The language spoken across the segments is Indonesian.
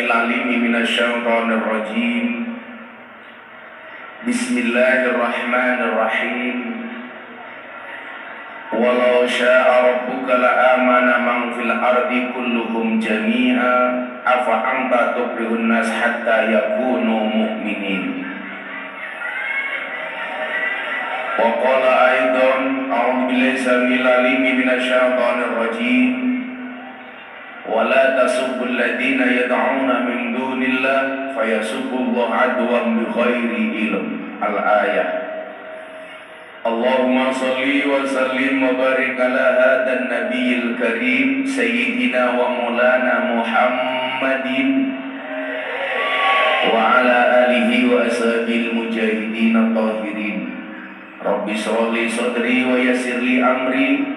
Samil alimi minasyaitonir rajim. Bismillahirrahmanirrahim. Walau syaa rabbuka la'amana man fil ardi kulluhum jami'a afa anta tukrihun nas hatta yakunu mu'minin. Wa qala aidan a'udzu billahi samil alimi minasyaitonir rajim. Wala tasubbul ladina yad'una min dunillah fayasubbullaha adwan bighairi ilm. Al-ayah. Allahumma salli wa sallim wa barik ala hadan nabiyil karim sayyidina wa maulana Muhammadin wa ala alihi wa ashabil mujahidin at-tahirin. Rabbi shrah li sadri wa yassir li amri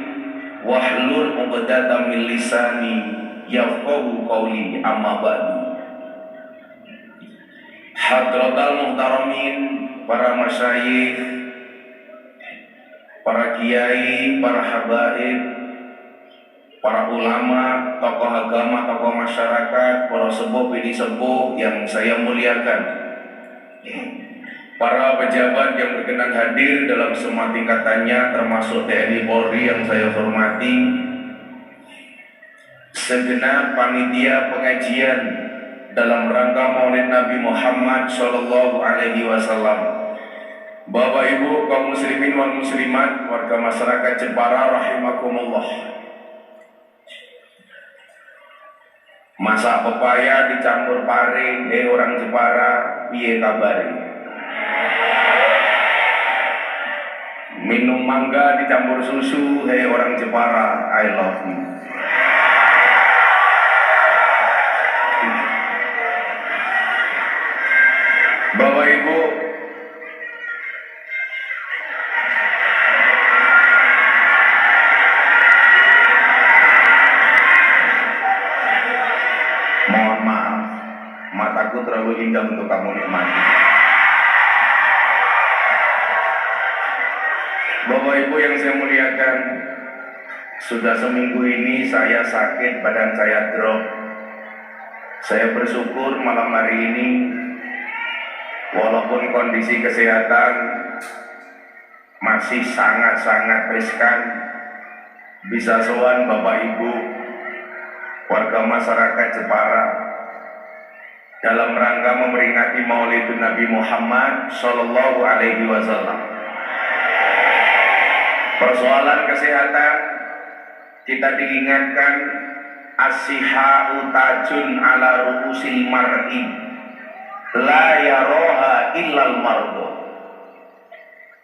wahlul 'uqdatam min lisani yafqahu qawli, amma ba'du. Hadratal muhtaramin, para masyayikh, para kiai, para habaib, para ulama, tokoh agama, tokoh masyarakat, para sepuh bini sepuh yang saya muliakan, para pejabat yang berkenan hadir dalam semua tingkatannya, termasuk TNI Polri yang saya hormati, segenap panitia pengajian dalam rangka Maulid Nabi Muhammad Shallallahu Alaihi Wasallam, Bapak Ibu kaum muslimin wal muslimat, warga masyarakat Jepara rahimakumullah. Masak pepaya dicampur pare, orang Jepara piye kabari? Minum mangga dicampur susu, orang Jepara, I love you. Bapak Ibu, mohon maaf, mataku terlalu indah untuk kamu nikmati. Bapak Ibu yang saya muliakan, sudah seminggu ini saya sakit, badan saya drop. Saya bersyukur malam hari ini, walaupun kondisi kesehatan masih sangat-sangat riskan, bisa sowan Bapak Ibu warga masyarakat Jepara dalam rangka memperingati Maulid Nabi Muhammad Shallallahu Alaihi Wasallam. Persoalan kesehatan kita diingatkan, as-sihhatu tajun ala ru'usil mar'i la yaroha illal mardo.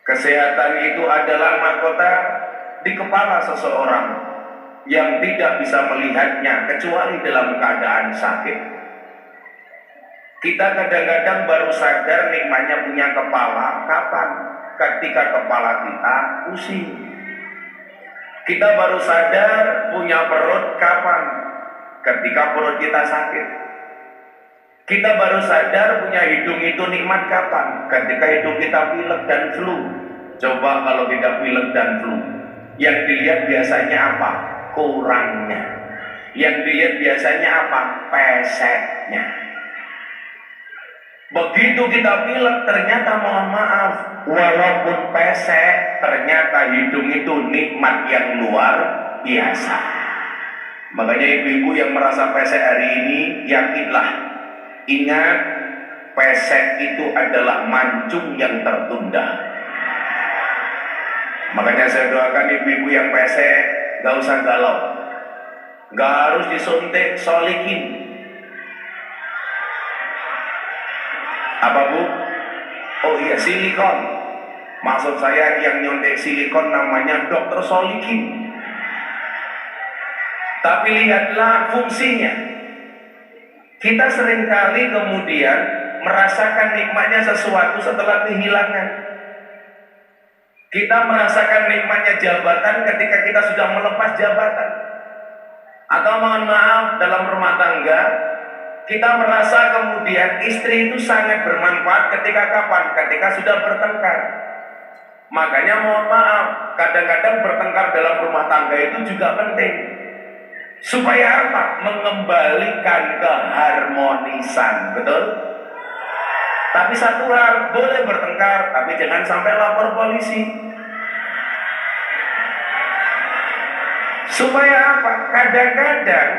Kesehatan itu adalah mahkota di kepala seseorang yang tidak bisa melihatnya kecuali dalam keadaan sakit. Kita kadang-kadang baru sadar nikmatnya punya kepala kapan? Ketika kepala kita pusing. Kita baru sadar punya perut kapan? Ketika perut kita sakit. Kita baru sadar punya hidung itu nikmat kapan? Ketika hidung kita pilek dan flu. Coba kalau tidak pilek dan flu, yang dilihat biasanya apa? Kurangnya. Yang dilihat biasanya apa? Peseknya. Begitu kita pilek, ternyata mohon maaf, walaupun pesek, ternyata hidung itu nikmat yang luar biasa. Makanya ibu-ibu yang merasa pesek hari ini, yakinlah, ingat, pesek itu adalah mancung yang tertunda. Makanya saya doakan ibu-ibu yang pesek, gak usah galau, gak harus disuntik solikin. Apa Bu? Oh iya, silikon. Maksud saya yang nyontek silikon namanya dokter solikin. Tapi lihatlah fungsinya. Kita seringkali kemudian merasakan nikmatnya sesuatu setelah kehilangan. Kita merasakan nikmatnya jabatan ketika kita sudah melepas jabatan. Atau mohon maaf, dalam rumah tangga kita merasa kemudian istri itu sangat bermanfaat ketika kapan? Ketika sudah bertengkar. Makanya mohon maaf, kadang-kadang bertengkar dalam rumah tangga itu juga penting. Supaya apa? Mengembalikan keharmonisan, betul? Tapi satu hal, boleh bertengkar, tapi jangan sampai lapor polisi. Supaya apa? Kadang-kadang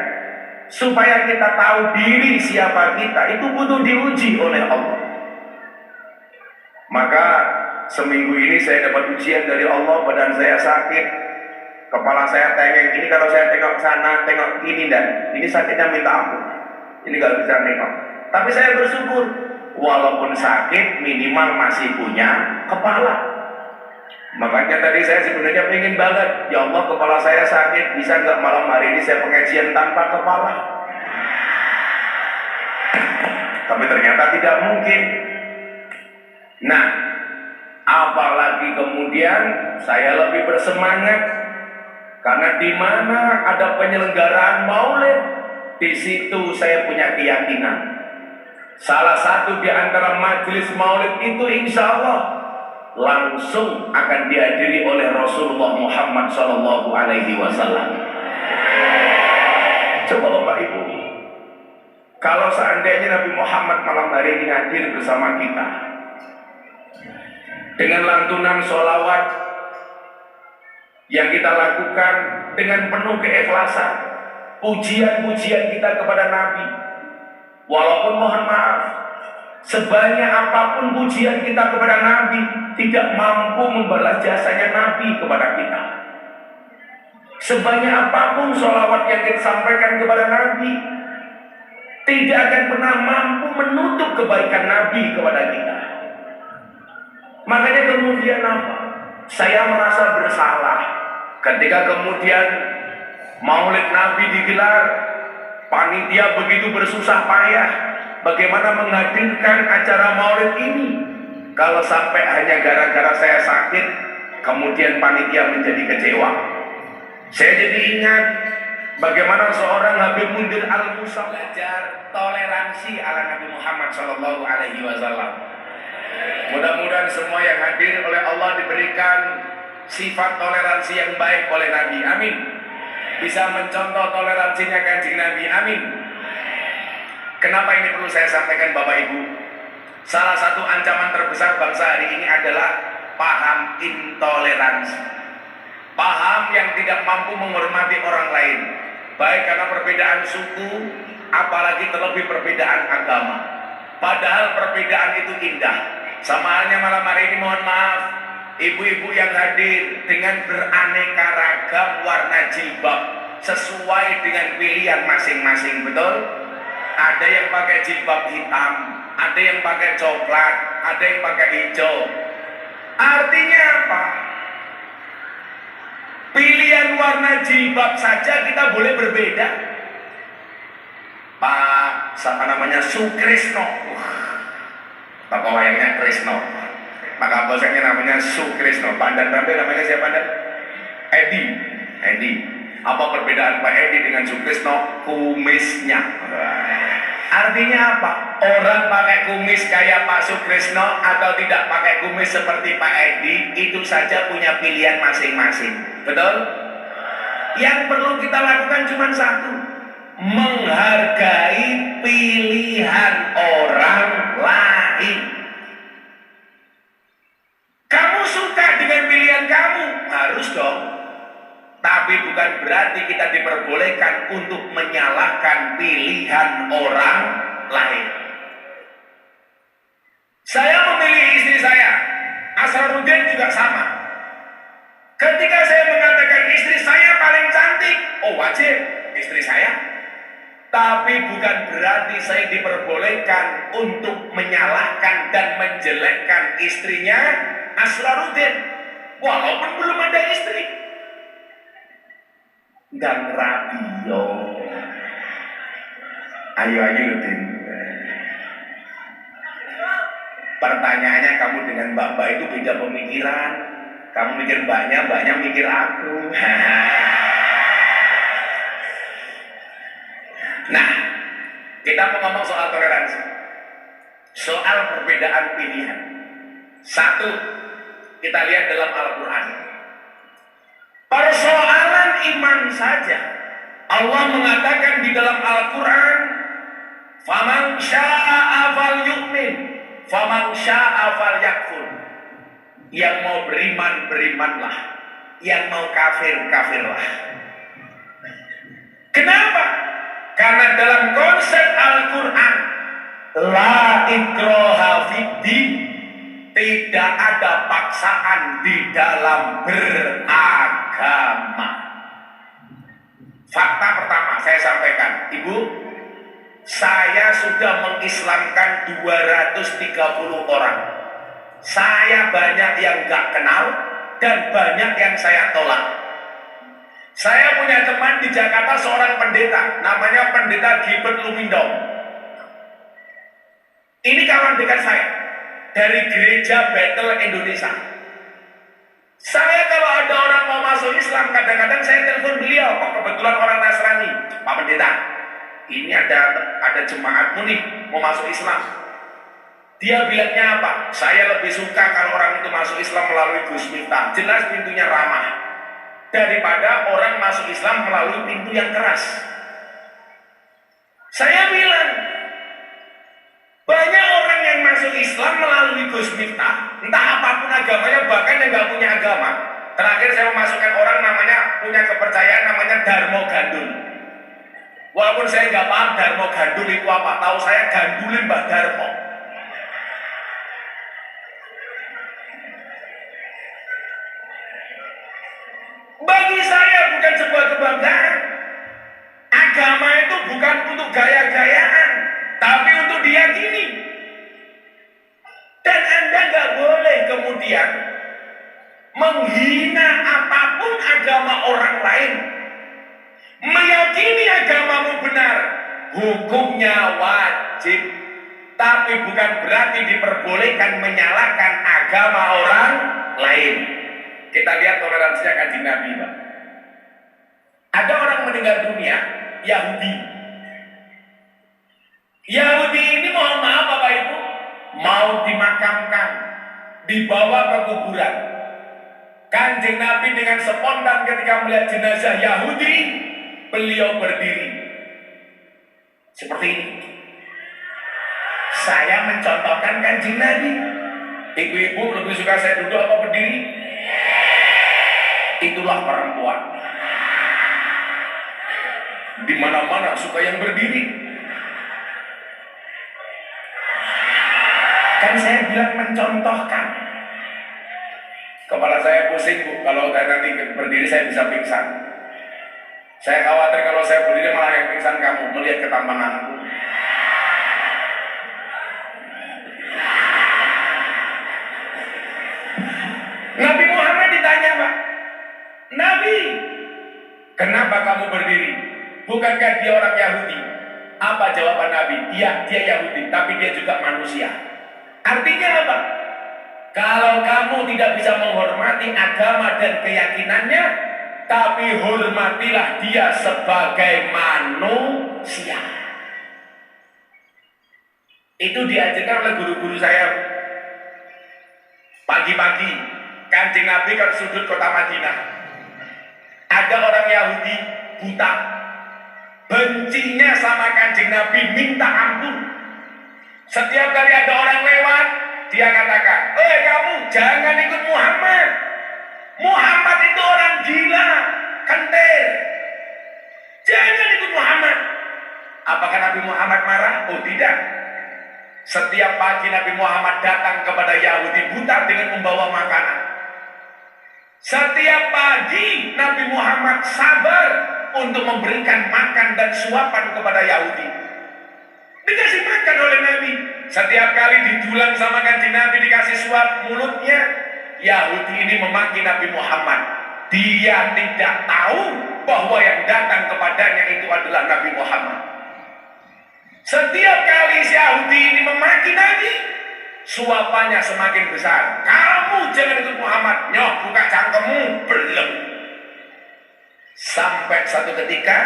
supaya kita tahu diri siapa kita, itu butuh diuji oleh Allah. Maka seminggu ini saya dapat ujian dari Allah, badan saya sakit, kepala saya tengeng. Ini kalau saya tengok sana, tengok ini, dan ini sakitnya minta ampun. Ini gak bisa nengok. Tapi saya bersyukur, walaupun sakit, minimal masih punya kepala. Makanya tadi saya sebenarnya ingin banget, ya Allah, kepala saya sakit, bisa nggak malam hari ini saya pengajian tanpa kepala? Tapi ternyata tidak mungkin. Nah, apalagi kemudian saya lebih bersemangat karena di mana ada penyelenggaraan maulid, di situ saya punya keyakinan. Salah satu di antara majelis maulid itu insya Allah langsung akan dihadiri oleh Rasulullah Muhammad SAW. Coba Bapak Ibu, kalau seandainya Nabi Muhammad malam hari ini hadir bersama kita dengan lantunan sholawat yang kita lakukan dengan penuh keikhlasan, pujian-pujian kita kepada Nabi, walaupun mohon maaf, sebanyak apapun pujian kita kepada Nabi tidak mampu membalas jasanya Nabi kepada kita. Sebanyak apapun sholawat yang kita sampaikan kepada Nabi tidak akan pernah mampu menutup kebaikan Nabi kepada kita. Makanya kemudian apa? Saya merasa bersalah ketika kemudian maulid Nabi digelar, panitia begitu bersusah payah bagaimana menghadirkan acara maulid ini. Kalau sampai hanya gara-gara saya sakit, kemudian panitia menjadi kecewa. Saya jadi ingat bagaimana seorang Habib Mundir Al-Musa belajar toleransi ala Nabi Muhammad SAW. Mudah-mudahan semua yang hadir oleh Allah diberikan sifat toleransi yang baik oleh Nabi. Amin. Bisa mencontoh toleransinya Kanjeng Nabi. Amin. Kenapa ini perlu saya sampaikan Bapak Ibu? Salah satu ancaman terbesar bangsa hari ini adalah paham intoleransi. Paham yang tidak mampu menghormati orang lain, baik karena perbedaan suku, apalagi terlebih perbedaan agama. Padahal perbedaan itu indah. Sama halnya malam hari ini, mohon maaf, ibu-ibu yang hadir dengan beraneka ragam warna jilbab sesuai dengan pilihan masing-masing, betul? Ada yang pakai jilbab hitam, ada yang pakai coklat, ada yang pakai hijau. Artinya apa? Pilihan warna jilbab saja kita boleh berbeda. Pak, siapa namanya? Sukrisno. Bapak wayangnya Krisno. Maka bosnya namanya Sukrisno. Pandan Rambe namanya siapa Pandan? Edi. Apa perbedaan Pak Edi dengan Sukrisno? Kumisnya. Artinya apa? Orang pakai kumis kayak Pak Sukrisno atau tidak pakai kumis seperti Pak Edi, itu saja punya pilihan masing-masing. Betul? Yang perlu kita lakukan cuma satu, menghargai pilihan orang lain. Kamu suka dengan pilihan kamu, harus dong. Tapi bukan berarti kita diperbolehkan untuk menyalahkan pilihan orang lain. Saya memilih istri saya, Asrarudin juga sama. Ketika saya mengatakan istri saya paling cantik, oh wajib istri saya. Tapi bukan berarti saya diperbolehkan untuk menyalahkan dan menjelekkan istrinya Asrarudin, walaupun belum ada istri. Dan radio, ayo Udin. Pertanyaannya, kamu dengan mbak-mbak itu beda pemikiran. Kamu mikir mbaknya, mbaknya mikir aku. Nah, kita mau ngomong soal toleransi, soal perbedaan pilihan. Satu, kita lihat dalam Al-Quran. Persoalan iman saja Allah mengatakan di dalam Al-Quran, "Faman syaa'a falyu'min, faman syaa'a falyakfur." Yang mau beriman, berimanlah. Yang mau kafir, kafirlah. Kenapa? Karena dalam konsep Al-Quran, la ikraha fiddin, tidak ada paksaan di dalam beragama. Fakta pertama saya sampaikan, Ibu, saya sudah mengislamkan 230 orang. Saya banyak yang gak kenal dan banyak yang saya tolak. Saya punya teman di Jakarta, seorang pendeta, namanya Pendeta Gilbert Lumindong. Ini kawan dekat saya dari Gereja Bethel Indonesia. Saya kalau ada orang mau masuk Islam, kadang-kadang saya telepon beliau, kok kebetulan orang Nasrani, Pak Pendeta, ini ada jemaatmu nih mau masuk Islam. Dia bilangnya apa? Saya lebih suka kalau orang itu masuk Islam melalui Gus Miftah, jelas pintunya ramah, daripada orang masuk Islam melalui pintu yang keras. Saya bilang, banyak orang yang masuk Islam melalui Gus Miftah, entah apapun agamanya, bahkan yang nggak punya agama. Terakhir saya memasukkan orang namanya punya kepercayaan namanya Darmo Gandul. Walaupun saya nggak paham Darmo Gandul itu apa, tahu saya gandulin Mbah Darmo. Bagi saya bukan sebuah kebanggaan. Agama itu bukan untuk gaya-gayaan, tapi untuk diyakini. Dan Anda nggak boleh kemudian menghina apapun agama orang lain. Meyakini agamamu benar, hukumnya wajib, tapi bukan berarti diperbolehkan menyalahkan agama orang lain. Kita lihat toleransinya Kanjeng Nabi, Pak. Ada orang meninggal dunia, Yahudi. Yahudi ini mohon maaf Bapak Ibu, mau dimakamkan, dibawa ke kuburan. Kanjeng Nabi dengan spontan ketika melihat jenazah Yahudi, beliau berdiri. Seperti ini. Saya mencontohkan Kanjeng Nabi. Ibu-ibu lebih suka saya duduk apa berdiri? Itulah perempuan. Di mana-mana suka yang berdiri. Kan saya bilang mencontohkan. Kepala saya pusing, Bu, kalau nanti berdiri saya bisa pingsan. Saya khawatir kalau saya berdiri malah yang pingsan kamu melihat ketampananku. Nabi Muhammad ditanya, Pak, Nabi, kenapa kamu berdiri? Bukankah dia orang Yahudi? Apa jawaban Nabi? Iya, dia Yahudi, tapi dia juga manusia. Artinya apa? Kalau kamu tidak bisa menghormati agama dan keyakinannya, tapi hormatilah dia sebagai manusia. Itu diajarkan oleh guru-guru saya. Pagi-pagi, Kanjeng Nabi kan sudut kota Madinah. Ada orang Yahudi buta, bencinya sama Kanjeng Nabi, minta ampun. Setiap kali ada orang lewat, dia katakan, kamu jangan ikut Muhammad. Muhammad itu orang gila, kentir. Jangan ikut Muhammad. Apakah Nabi Muhammad marah? Oh tidak. Setiap pagi Nabi Muhammad datang kepada Yahudi buta dengan membawa makanan. Setiap pagi Nabi Muhammad sabar untuk memberikan makan dan suapan kepada Yahudi. Dikasih makan oleh Nabi. Setiap kali didulang sama Kanjeng Nabi dikasih suap mulutnya, Yahudi ini memaki Nabi Muhammad. Dia tidak tahu bahwa yang datang kepadanya itu adalah Nabi Muhammad. Setiap kali si Yahudi ini memaki Nabi, suapannya semakin besar. Kamu jangan ikut Muhammad. Nyoh, buka cangkemmu. Belum. Sampai satu ketika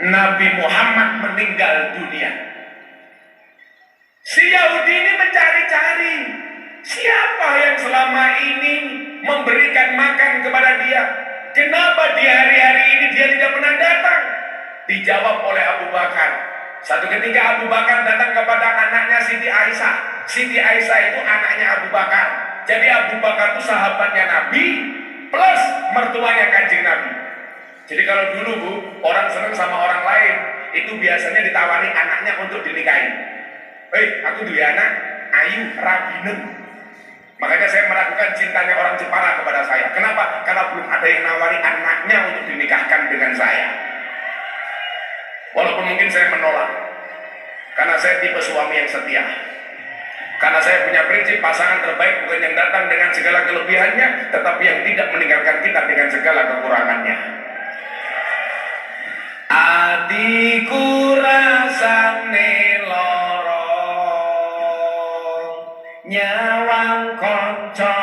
Nabi Muhammad meninggal dunia. Si Yahudi ini mencari-cari siapa yang selama ini memberikan makan kepada dia. Kenapa di hari-hari ini dia tidak pernah datang? Di Dijawab oleh Abu Bakar. Satu ketika Abu Bakar datang kepada anaknya Siti Aisyah. Siti Aisyah itu anaknya Abu Bakar. Jadi Abu Bakar itu sahabatnya Nabi plus mertuanya Kanjeng Nabi. Jadi kalau dulu Bu, orang senang sama orang lain, itu biasanya ditawari anaknya untuk dinikahi. Hei, aku dua anak, ayu, rabinen. Makanya saya meragukan cintanya orang Jepara kepada saya. Kenapa? Karena belum ada yang nawari anaknya untuk dinikahkan dengan saya. Walaupun mungkin saya menolak. Karena saya tipe suami yang setia. Karena saya punya prinsip pasangan terbaik bukan yang datang dengan segala kelebihannya, tetapi yang tidak meninggalkan kita dengan segala kekurangannya. Atiku rasane loro, nyawang konco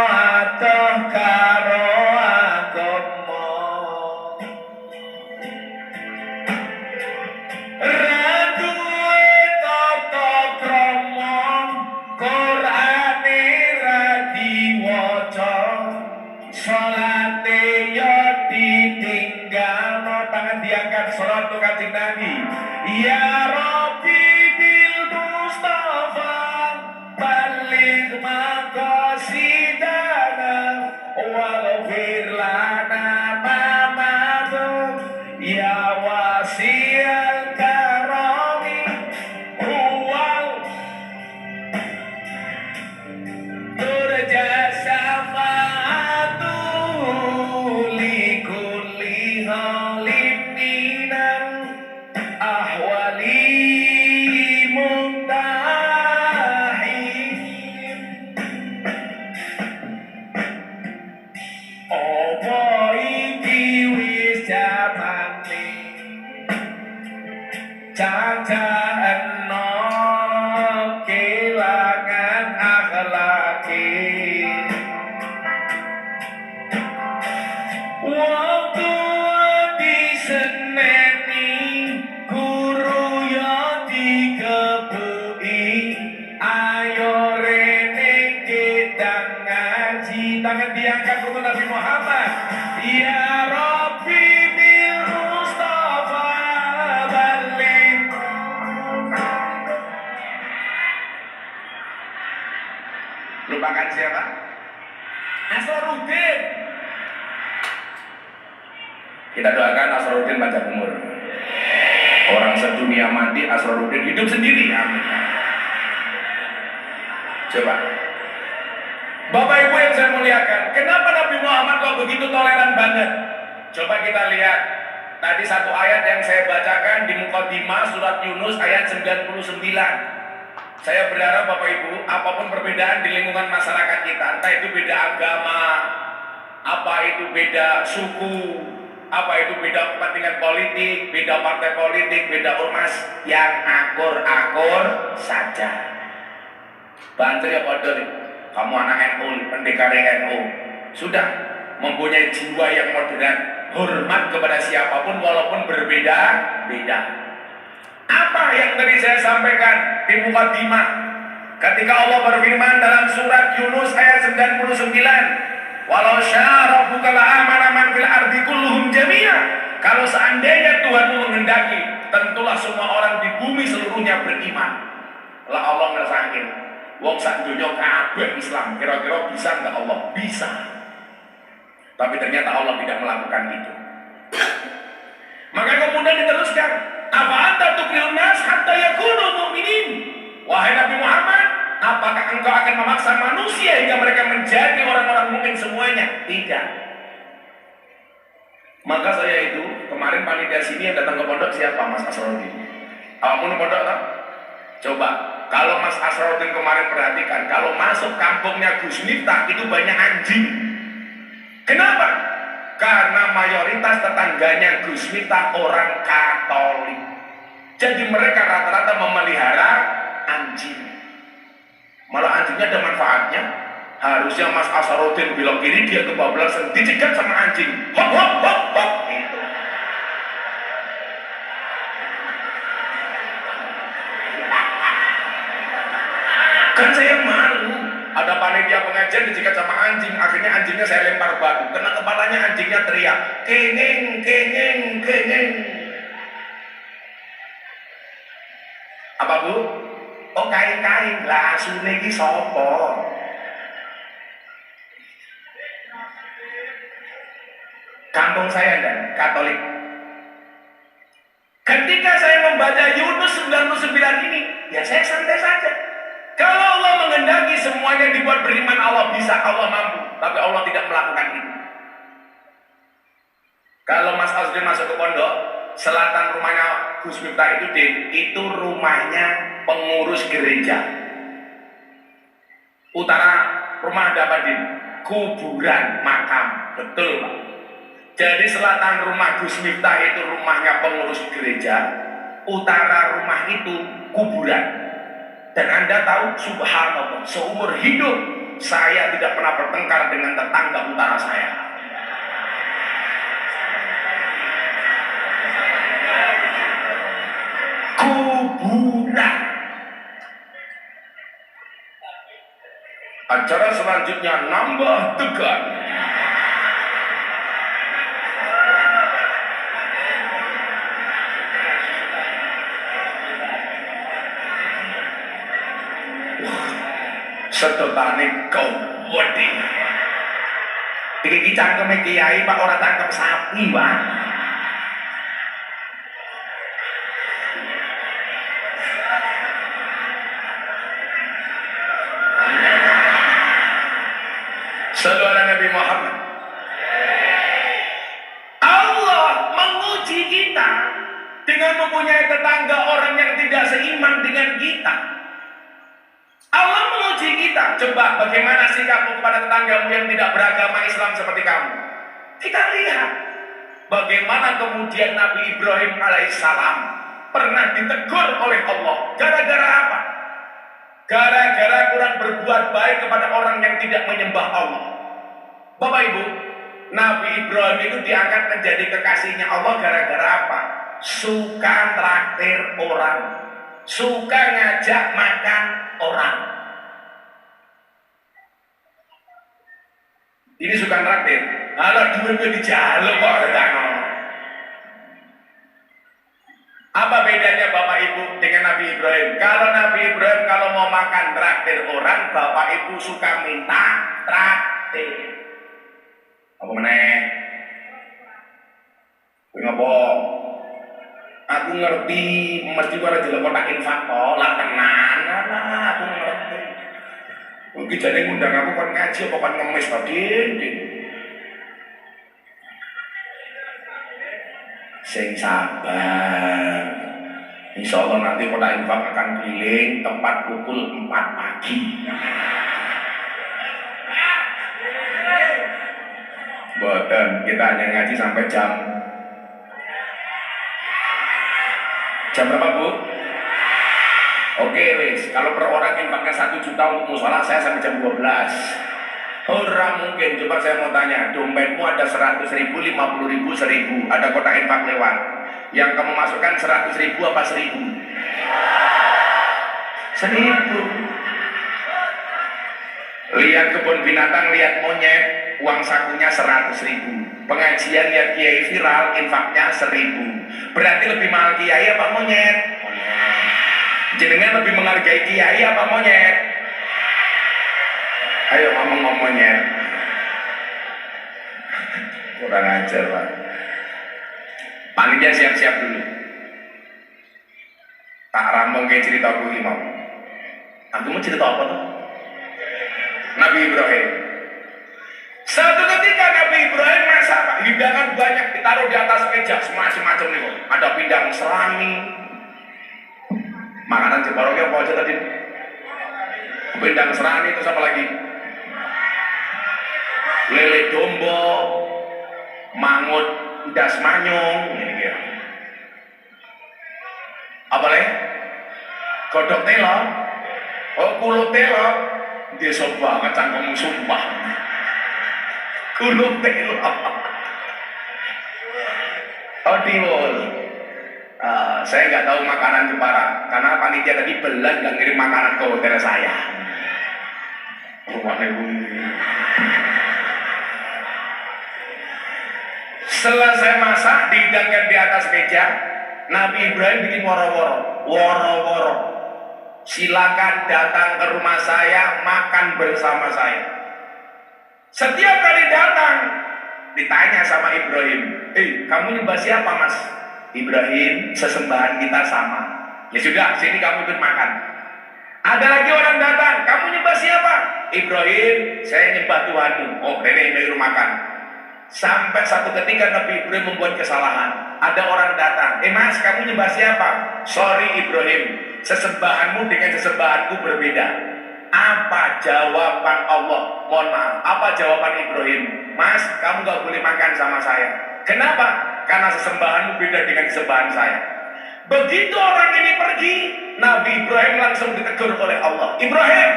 atuh karo agama. Raduwe tata krama, Qur'ane ra diwaca, salate ya ditinggal. Tangan diangkat, salat untuk Kanjeng Nabi. Ya Rabbi bil Mustafa balik maqasidana waghfir lana ma madum ya wasi'al karami huwal turja syafa'atu li kulli halim minal ahwali muntahim. Apa iki wis jamane cacahno kelangan akhlaki. Waktu diseneni guru ya dikebuki, ayo rene kita ngaji. Tangan diangkat untuk Nabi Muhammad. Ya Rabbi bil Mustafa balik. Lupakan siapa? Asharuddin. Kita doakan Asharuddin panjang umur. Orang sedunia mati, Asharuddin hidup sendiri. Amin. Coba. Bapak Ibu yang saya muliakan, kenapa Nabi Muhammad kok begitu toleran banget? Coba kita lihat. Tadi satu ayat yang saya bacakan di Muqaddimah surat Yunus ayat 99. Saya berharap Bapak Ibu, apapun perbedaan di lingkungan masyarakat kita, entah itu beda agama, apa itu beda suku, apa itu beda kepentingan politik, beda partai politik, beda ormas, yang akur-akur saja. Bantu ya Pak, kamu anak NU, pendekar NU, sudah mempunyai jiwa yang moderat, hormat kepada siapapun walaupun berbeda-beda. Apa yang tadi saya sampaikan di Muqaddimah ketika Allah berfirman dalam surat Yunus ayat 99, walau syarabuka la'amana man fil ardi kulluhum jami'a. Kalau seandainya Tuhanmu menghendaki, tentulah semua orang di bumi seluruhnya beriman. Lah Allah ngerasain, wong sak dunya kabeh Islam, kira-kira bisa enggak Allah? Bisa. Tapi ternyata Allah tidak melakukan itu. Maka kemudian diteruskan, apa anta tukrihun nas hatta yakunu mu'minin? Wahai Nabi Muhammad, apakah engkau akan memaksa manusia hingga mereka menjadi orang-orang mukmin semuanya? Tidak. Maka saya itu kemarin panitia sini yang datang ke pondok siapa? Mas Asharuddin. Kamu pondok tak? Coba, kalau Mas Asharuddin kemarin perhatikan, kalau masuk kampungnya Gus Miftah itu banyak anjing. Kenapa? Karena mayoritas tetangganya Gus Miftah orang Katolik. Jadi mereka rata-rata memelihara anjing. Malah anjingnya ada manfaatnya. Harusnya Mas Asharuddin belok kiri, dia kebablasan, dicegat sama anjing. Hop hop hop hop. Gitu. Kan saya malu. Ada panitia pengajian dicegat sama anjing, akhirnya anjingnya saya lempar batu, kena kepalanya, anjingnya teriak, kengeng, kengeng, kengeng. Apa Bu? Oh kain-kain lah, asune iki sapa? Kampung saya dan Katolik. Ketika saya membaca Yunus 99 ini, ya saya santai saja. Kalau Allah menghendaki semuanya dibuat beriman, Allah bisa, Allah mampu. Tapi Allah tidak melakukan itu. Kalau Mas Azrin masuk ke pondok, selatan rumahnya Gus Miftah itu rumahnya pengurus gereja. Utara rumah ada apa Din? Kuburan, makam. Betul Pak. Jadi selatan rumah Gus Miftah itu rumahnya pengurus gereja. Utara rumah itu kuburan. Dan Anda tahu, subhanallah, seumur hidup saya tidak pernah bertengkar dengan tetangga utara saya. Kuburan. Acara selanjutnya nambah tegang. Sedotane kau wedi. Iki cangkeme kiai Pak ora tangkep sapi, Pak. Sallu ala Nabi Muhammad. Allah menguji kita dengan mempunyai tetangga orang yang tidak seiman dengan kita. Allah menguji kita. Coba bagaimana sikapmu kepada tetanggamu yang tidak beragama Islam seperti kamu. Kita lihat bagaimana kemudian Nabi Ibrahim alaihissalam pernah ditegur oleh Allah. Gara-gara apa? Gara-gara kurang berbuat baik kepada orang yang tidak menyembah Allah. Bapak Ibu, Nabi Ibrahim itu diangkat menjadi kekasihnya Allah gara-gara apa? Suka traktir orang, suka ngajak makan orang. Ini suka traktir. Kalau duitnya dijaluk kok datang. Apa bedanya Bapak Ibu dengan Nabi Ibrahim? Kalau Nabi Ibrahim kalau mau makan traktir orang, Bapak Ibu suka minta traktir. Apa meneh? Ngapa? Aku ngerti, mesti ora jelek kotak infak kok, lah tenan, lah aku ngerti. Iki jane ngundang aku kon ngaji apa kon ngemis to, Din? Sing sabar. Insya Allah nanti kotak infak akan keliling tempat pukul 4 pagi. Boten, kita hanya ngaji sampai jam berapa Bu? Oke wis, kalau per orang infaknya 1 juta untuk musola saya sampai jam 12. Orang mungkin, coba saya mau tanya, dompetmu ada 100.000, 50.000, 1.000, ada kotak infak lewat. Yang kamu masukkan 100.000 apa 1.000? 1.000. Lihat kebun binatang, lihat monyet, uang sakunya 100.000. Pengajian lihat kiai viral, infaknya 1.000. Berarti lebih mahal kiai apa monyet? Jenengan lebih menghargai kiai apa monyet? Ayo ngomong monyet. Kurang ajar Pak. Panitia siap-siap dulu. Tak rampung kayak cerita aku ini mau. Aku mau cerita apa tuh? Nabi Ibrahim. Satu ketika Nabi Ibrahim masak hidangan banyak ditaruh di atas meja semacam-macam nih kok. Ada pindang serani. Makanan Jebaroknya apa aja tadi? Pindang serani terus apa lagi? Lele dombo, mangut das manyung, ini kira. Apa lagi? Godok telo, oh kulo telo, dia banget cangkemmu sumpah. Kulo telo, oh tiwul. Saya nggak tahu makanan Jepara karena panitia tadi belan nggak ngirim makanan ke hotel saya. Rumahnya selesai masak dihidangkan di atas meja. Nabi Ibrahim bikin woro-woro. Silakan datang ke rumah saya, makan bersama saya. Setiap kali datang, ditanya sama Ibrahim, kamu nyembah siapa mas? Ibrahim, sesembahan kita sama. Ya sudah, sini kamu ikut makan. Ada lagi orang datang, kamu nyembah siapa? Ibrahim, saya nyembah Tuhanmu. Oh, ini makan. Sampai satu ketika Nabi Ibrahim membuat kesalahan. Ada orang datang, mas kamu nyembah siapa? Sorry Ibrahim, sesembahanmu dengan sesembahanku berbeda. Apa jawaban Allah? Mohon maaf, apa jawaban Ibrahim? Mas, kamu gak boleh makan sama saya. Kenapa? Karena sesembahanmu beda dengan sesembahan saya. Begitu orang ini pergi, Nabi Ibrahim langsung ditegur oleh Allah. Ibrahim,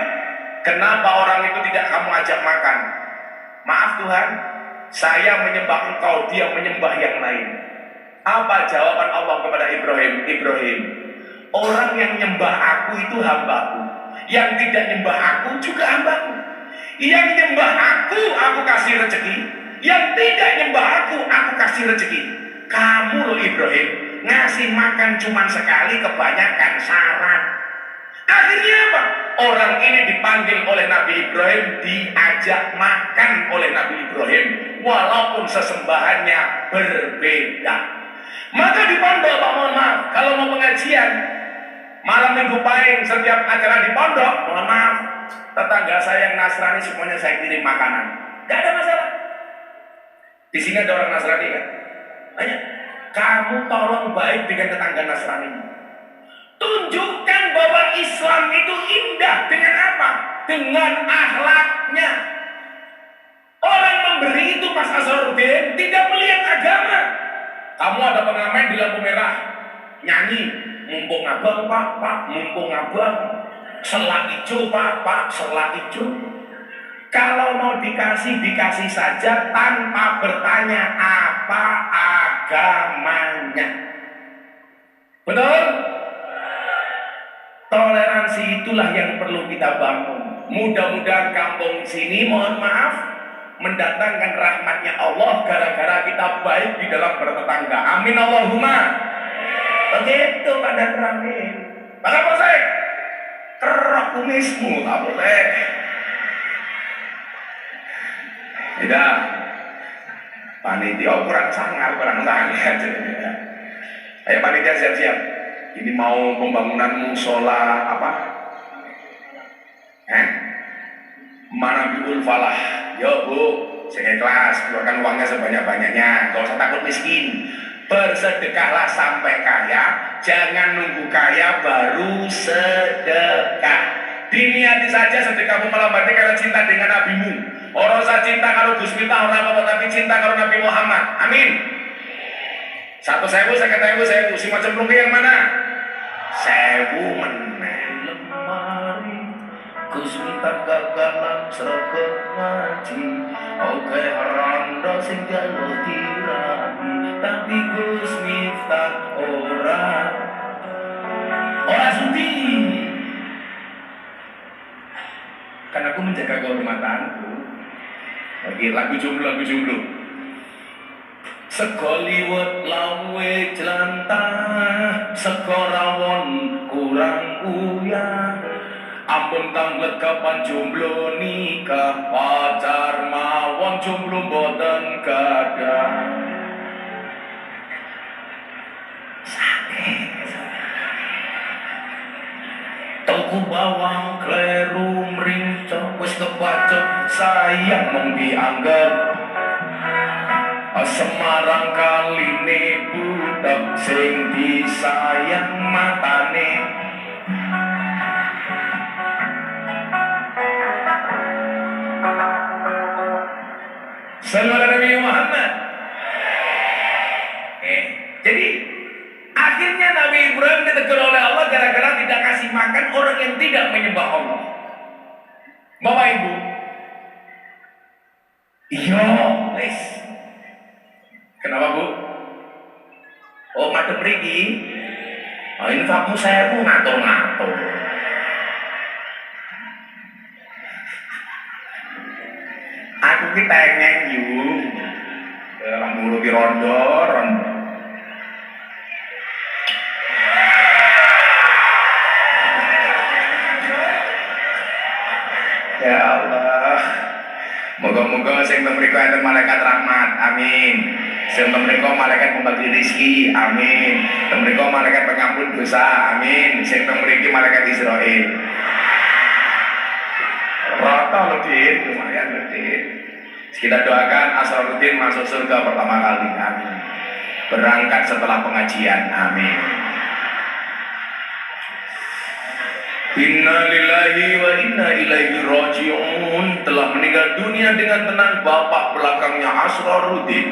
kenapa orang itu tidak kamu ajak makan? Maaf Tuhan, saya menyembah engkau, dia menyembah yang lain. Apa jawaban Allah kepada Ibrahim? Ibrahim, orang yang nyembah aku itu hambaku, yang tidak nyembah aku juga hambaku. Yang nyembah aku kasih rezeki. Yang tidak nyembah aku kasih rezeki. Kamu loh Ibrahim, ngasih makan cuma sekali, kebanyakan syarat. Akhirnya apa? Orang ini dipanggil oleh Nabi Ibrahim, diajak makan oleh Nabi Ibrahim, walaupun sesembahannya berbeda. Maka di pondok, Pak, mohon maaf, kalau mau pengajian malam minggu pahing, setiap acara di pondok, mohon maaf, tetangga saya yang Nasrani semuanya saya kirim makanan, gak ada masalah. Di sini ada orang Nasrani kan? Banyak. Kamu tolong baik dengan tetangga Nasrani. Tunjukkan bahwa Islam itu indah dengan apa? Dengan akhlaknya. Orang memberi itu Mas Azharuddin tidak melihat agama. Kamu ada pengamen di lampu merah, nyanyi, mumpung abang pak, mumpung abang, selak hijau pak, selak hijau. Kalau mau dikasih saja tanpa bertanya apa agamanya. Betul? Toleransi itulah yang perlu kita bangun. Mudah-mudahan kampung sini, mohon maaf, mendatangkan rahmatnya Allah gara-gara kita baik di dalam bertetangga. Amin Allahumma. Begitu pada teramin. Maka boleh kerak kumismu, tak boleh. Tidak. Panitia kurang sangar, kurang tangan. Ayo panitia siap-siap. Ini mau pembangunan musola apa? Mana Biul Falah? Yo bu, saya ikhlas, keluarkan uangnya sebanyak-banyaknya. Gak usah takut miskin. Bersedekahlah sampai kaya. Jangan nunggu kaya baru sedekah. Diniati saja sedekahmu melambati karena cinta dengan nabimu. Orang saya cinta kalau Gus Miftah, orang apa tapi cinta kalau Nabi Muhammad. Amin. 1.000, 50.000, si macam pelungki yang mana? 1.000 meneh lemari. Gus Miftah gagalan sregep ngaji. Oke rondo sing galo dirabi. Tapi Gus Miftah ora sudi. Karena aku menjaga kehormatanku. Lagi lagu jomblo. Sego liwet lawe jelantah, sego rawon kurang uyah. Ampun tanglet kapan jomblo nikah, pacar mawon jomblo boten gadah. Tuku bawang kleru mrincong wis kepacet sayang mung dianggep. Semarang kaline budak sing disayang matane. Sallallahu Nabi Muhammad. Jadi akhirnya Nabi Ibrahim ditegur oleh Allah gara-gara tidak kasih makan orang yang tidak menyembah Allah. Bapak Ibu, iya, wes. Kenapa Bu? Oh madem mriki. Oh ini kamu saya ngatur-ngatur. Aku ki pengen yu. Lampu rondo. Ya Allah, moga-moga sing mriku enten malaikat rahmat, amin. Sing mriku malaikat pembagi rezeki, amin. Sing mriku malaikat pengampun dosa, amin. Sing mriki malaikat Israil. Rata lebih, lumayan lebih. Kita doakan Asraruddin masuk surga pertama kali, amin. Berangkat setelah pengajian, amin. Inna lillahi wa inna ilaihi raji'un. Telah meninggal dunia dengan tenang bapak belakangnya Asraruddin.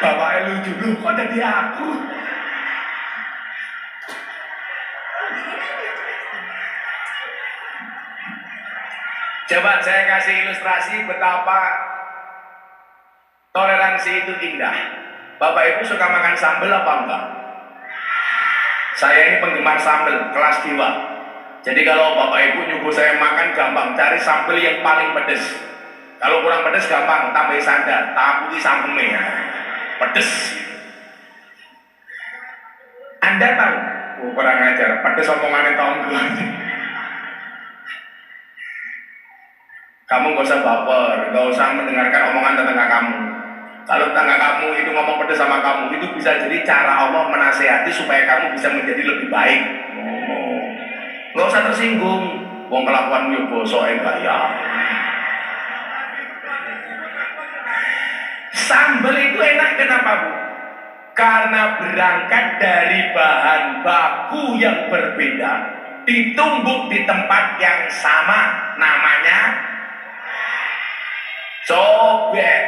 Bapak lucu lu, kok jadi aku? Coba saya kasih ilustrasi betapa toleransi itu indah. Bapak Ibu suka makan sambal apa enggak? Saya ini penggemar sambal kelas dewa. Jadi kalau Bapak Ibu nyuruh saya makan gampang, cari sambal yang paling pedes. Kalau kurang pedes gampang, tambah sandal, tapi sambelnya pedes. Anda tahu? Oh, kurang ajar, pedes omongannya tonggo. Kamu gak usah baper, gak usah mendengarkan omongan tetangga kamu. Kalau tetangga kamu itu ngomong pedes sama kamu, itu bisa jadi cara Allah menasehati supaya kamu bisa menjadi lebih baik. Gak usah tersinggung, wong kelakuanmu yo bosok gaya. Sambal itu enak kenapa Bu? Karena berangkat dari bahan baku yang berbeda, ditumbuk di tempat yang sama, namanya cobek.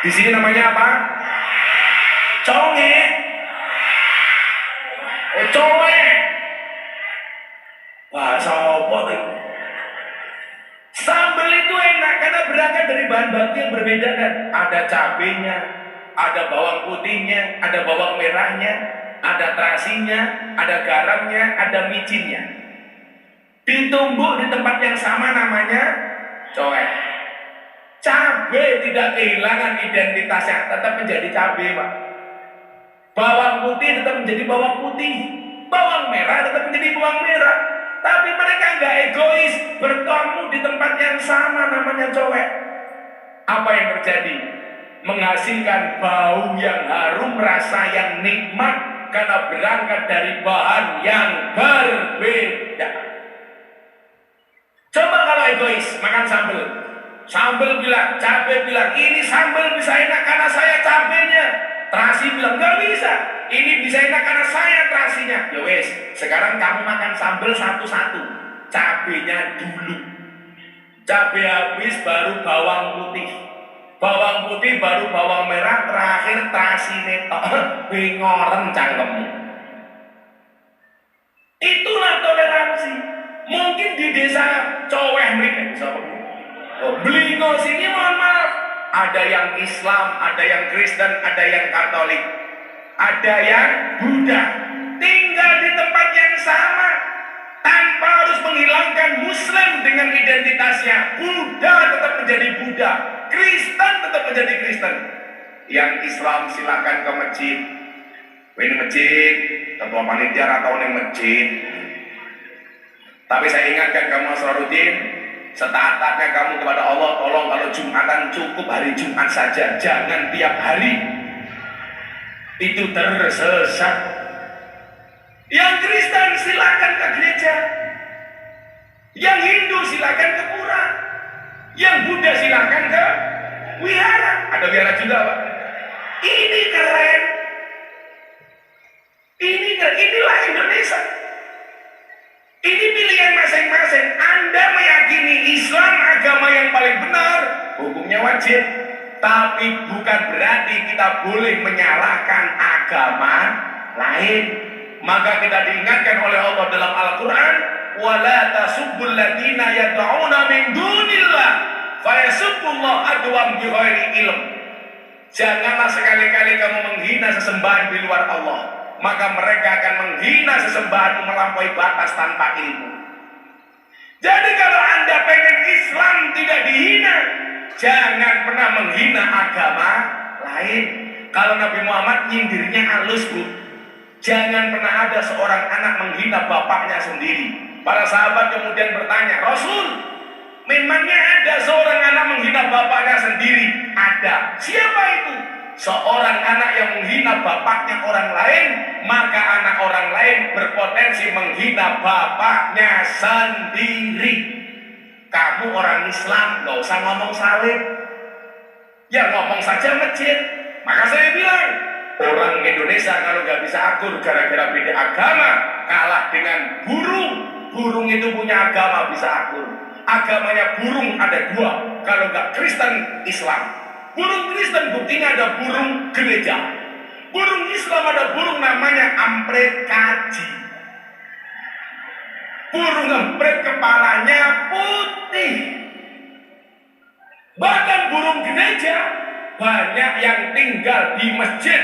Di sini namanya apa? Conge. Oh, cowe. Bahasa apa tuh? Sambal itu enak karena berangkat dari bahan baku yang berbeda kan. Ada cabenya, ada bawang putihnya, ada bawang merahnya, ada terasinya, ada garamnya, ada micinnya. Ditumbuk di tempat yang sama namanya coek. Cabai tidak kehilangan identitasnya, tetap menjadi cabai Pak. Bawang putih tetap menjadi bawang putih, bawang merah tetap menjadi bawang merah. Tapi mereka nggak egois, bertemu di tempat yang sama namanya coek. Apa yang terjadi? Menghasilkan bau yang harum, rasa yang nikmat karena berangkat dari bahan yang berbeda. Coba kalau egois makan sambal, sambal bilang, cabai bilang, ini sambal bisa enak karena saya cabainya. Terasi bilang, nggak bisa, ini bisa enak karena saya terasinya. Ya wes, sekarang kamu makan sambal satu-satu, cabainya dulu. Cabai habis baru bawang putih, bawang putih baru bawang merah, terakhir terasi netok. Bingoren cangkemmu. Itulah toleransi. Mungkin di desa Coweh mereka Belingo sini mohon maaf, ada yang Islam, ada yang Kristen, ada yang Katolik, ada yang Buddha, tinggal di tempat yang sama tanpa harus menghilangkan Muslim dengan identitasnya. Buddha tetap menjadi Buddha, Kristen tetap menjadi Kristen. Yang Islam silakan ke masjid, ini masjid, ketua panitia atau ini masjid. Tapi saya ingatkan kamu Asraruddin, setaat-taatnya kamu kepada Allah, tolong kalau Jumatan cukup hari Jumat saja, jangan tiap hari. Itu tersesat. Yang Kristen silakan ke gereja, yang Hindu silakan ke pura, yang Buddha silakan ke wihara. Ada wihara juga Pak. Ini keren. Inilah Indonesia. Ini pilihan masing-masing. Anda meyakini Islam agama yang paling benar, hukumnya wajib. Tapi bukan berarti kita boleh menyalahkan agama lain. Maka kita diingatkan oleh Allah dalam Al-Quran, وَلَا تَسُبُّ الَّذِينَ يَدْعُونَ مِنْ دُونِ اللَّهِ فَيَسُبُّ اللَّهَ عَدْوًا بِغَيْرِ ilm. Janganlah sekali-kali kamu menghina sesembahan di luar Allah, maka mereka akan menghina sesembahan melampaui batas tanpa ilmu. Jadi kalau Anda pengen Islam tidak dihina, Jangan pernah menghina agama lain. Kalau Nabi Muhammad nyindirnya halus, Bu. Jangan pernah ada seorang anak menghina bapaknya sendiri. Para sahabat kemudian bertanya, Rasul, memangnya ada seorang anak menghina bapaknya sendiri? Ada. Siapa itu? Seorang anak yang menghina bapaknya orang lain, maka anak orang lain berpotensi menghina bapaknya sendiri. Kamu orang Islam, gak usah ngomong salib, ya ngomong saja masjid. Maka saya bilang, orang Indonesia kalau gak bisa akur gara-gara beda agama, kalah dengan burung. Burung itu punya agama, bisa akur. Agamanya burung ada dua, kalau gak Kristen, Islam. Burung Kristen buktinya ada burung gereja. Burung Islam ada burung namanya ampret kaji. Burung ampret kepalanya putih. Bahkan burung gereja banyak yang tinggal di masjid,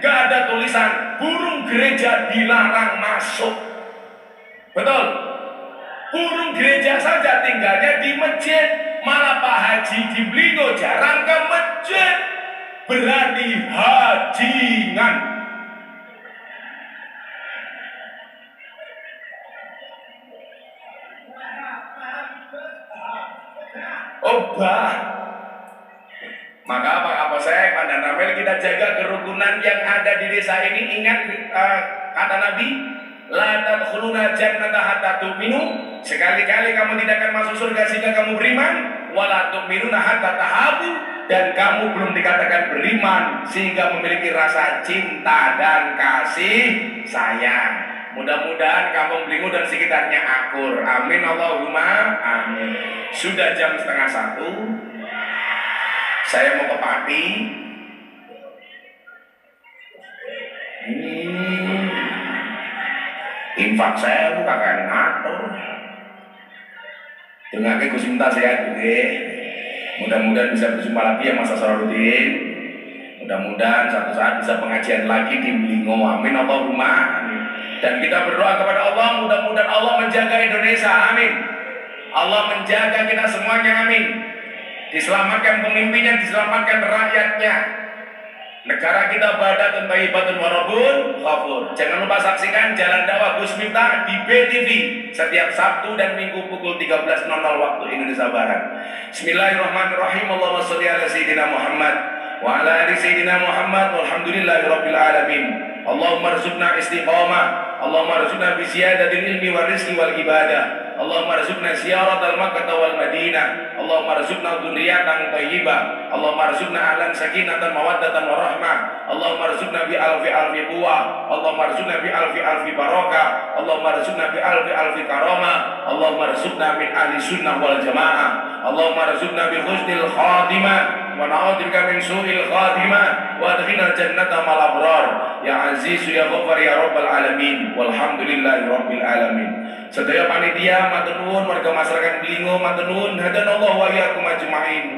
gak ada tulisan burung gereja dilarang masuk. Betul? Burung gereja saja tinggalnya di masjid. Malah Pak Haji di Blingo jarang ke masjid, berani hajingan. Obah. Maka apa saya Pak Ramel, kita jaga kerukunan yang ada di desa ini. Ingat kata Nabi, la tadkhuluna jannata hatta tu'minu. Sekali-kali kamu tidak akan masuk surga sehingga kamu beriman. Wala tu'minuna hatta tahabu. Dan kamu belum dikatakan beriman sehingga memiliki rasa cinta dan kasih sayang. Mudah-mudahan kampung Blingo dan sekitarnya akur. Amin Allahumma amin. Sudah jam 12:30. Saya mau ke Pati. Infak saya bukan kan ngatur. Dengan Gus minta sehat juga. Mudah-mudahan bisa berjumpa lagi ya Mas Asrarudin. Mudah-mudahan satu saat bisa pengajian lagi di Blingo. Amin Allahumma amin. Dan kita berdoa kepada Allah, mudah-mudahan Allah menjaga Indonesia. Amin. Allah menjaga kita semuanya. Amin. Diselamatkan pemimpinnya, diselamatkan rakyatnya. Negara kita badatun thayyibatun warabun ghafur. Jangan lupa saksikan Jalan Dakwah Gus Miftah di BTV setiap Sabtu dan Minggu pukul 13.00 waktu Indonesia Barat. Bismillahirrahmanirrahim. Allahumma sholli ala sayyidina Muhammad wa ala ali sayyidina Muhammad walhamdulillahirabbil alamin. Allahumma rzuqna istiqamah. Allahumma rzuqna bi ziyadatil ilmi wal rizqi wal ibadah. Allahumma rzuqna ziyaratal Makkah wal Madinah. Allahumma rzuqna dzurriyyatan thayyibah. Allahumma rzuqna ahlan sakinatan mawaddatan warahmah. Allahumma rzuqna bi alfi quwwah. Allahumma rzuqna bi alfi barakah. Allahumma rzuqna bi alfi karamah. Allahumma rzuqna min ahli sunnah wal jamaah. Allahumma rzuqna bi husnil khatimah wa na'udzubika min su'il khatimah wa adkhilna jannata mal abrar. Ya Aziz ya Ghaffar ya Rabbal alamin. Walhamdulillahi rabbil alamin. Sedaya panitia matur nuwun, warga masyarakat Blingo matur nuwun, hadanallahu wa iyyakum ajmain.